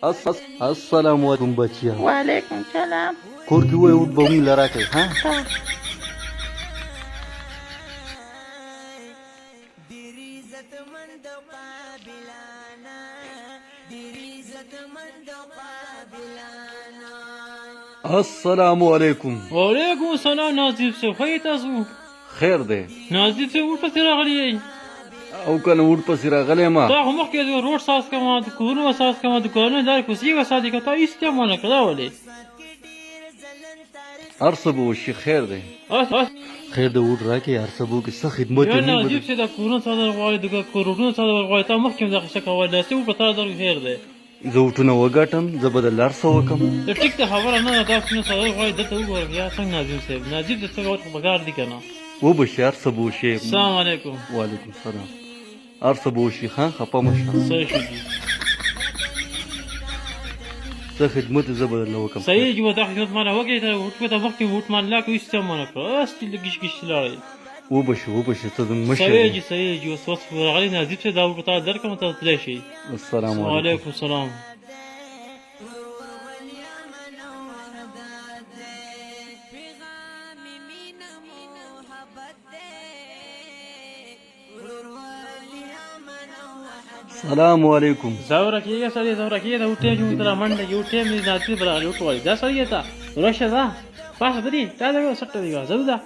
السلام علیکم بچیا. وعلیکم سلام. کور کې وای وډ به مونږ لرا کوي ها. السلام علیکم. وعلیکم السلام ناظر صاحب. خی تاسو خیر دی. ناظر صاحب ورپسې راغلی یئ. او کنه وډ پسې راغلی ما. تا خو مخکې د روډ ساز کومه، د کورونو ساز کومه، د کورونو لارې کوڅې وساتې که تا هېڅ کم ونه کړه. دا ولې هر څه به وشي خیر دی. خیر دی وډ راکې هر څه به وکړي څه خدمت یا یې نه ناظر صاحب د کورونو څادر غواړي، د روډونو څادر غواړي، تا مخکې هم دغه څه کولی. داسې وکړه تا در خیر دی. زه وټونه وګټم زه به د لار څه وکړم. د ټیک ته خبره نه ده. دا کورونه څادر غواړي دلته وګوره یا څنګه ناظر صاحب. ناظر د څه وخت پکار دي که نه. وبشي هر څه به وشي. السلام علیکم. وعلیکم السلام. هر څه به وشي ښه خفه مه شه. صحیح شو جي. څه خدمت یې زه به درله وکړم. صحیح جي. دا خدمت ماله وکړې ته وټ ته مخکې وټ مال لا که هېڅ هم ونه کړه. هسې ګش ګش لاړئ. وبشي ته مه صحیح جي شه. صحیح جي. اوس راغلی ناظر صاحب دا وټ تا درکړم ته تللی شئ. السلام علیکم. وعلیکم السلام. السلام علیکم. زوره کېږه سړی زوره کېږه. اوس ټایم چې موږ ته رامنډه کړي، اوس ټایم مې ناظر صاحب راغلی وټ وایي دا سړی ته راشه ځه پاسه درې تا دغه سټه دی ځه ځه.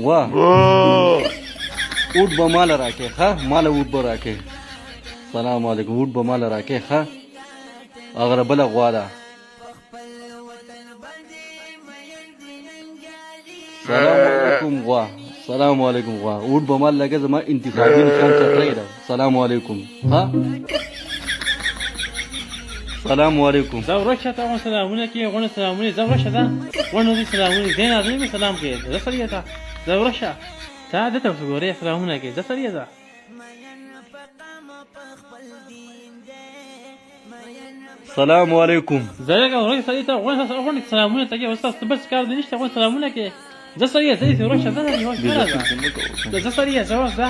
واه وډ به ماله راکې ښه ماله وډ به راکې. سلام علیکم. وډ به ماله راکې ښه هغه بله غوا ده. سلام علیکم غوا. سلام علیکم غوا. وډ به مال لګه زما انتخابي نشان چترۍ ده. سلام علیکم. ها سلام علیکم. زه ورشه ته غوڼه سلامونه کوي، غوڼه سلامونه زه ورشه ځه غوڼه دې سلامونه دی ناظر مې سلام کوي. زه سړی ته زه ورشه تا دته ورته ګورې سلامونه کوي. زه سړی ځه. سلام علیکم. زه لکه ورشه سړی ته غوڼه سلامونه ته کوي. اوس تاسو بس کار دی نشته غوڼه سلامونه کوي. زه سړی ځه ورشه ځه یوه شپه ده. زه سړی ځه اوس ځه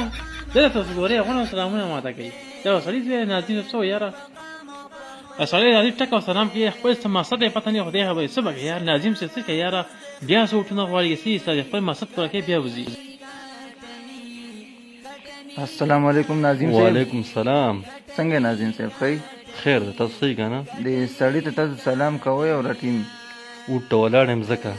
دته تاسو ګورې غوڼه سلامونه ماته کوي. دا سړی ځه ناظر څه یاره سړی ناظر ټک او سلام کوي. خپل څه مقصد یې پته نه خدای خبر څه به کوي یار. ناظم صاحب څه کوي یاره بیا څه وټونه غواړي څه یې خپل مقصد پوره کوي بیا وځي. السلام علیکم ناظم صاحب. وعلیکم السلام. څنګه ناظم صاحب ښه؟ خیر ده تاسو ښه یې که نه؟ د سړي ته تاسو سلام کوئ او رټیم وډ ته ولاړ یم ځکه.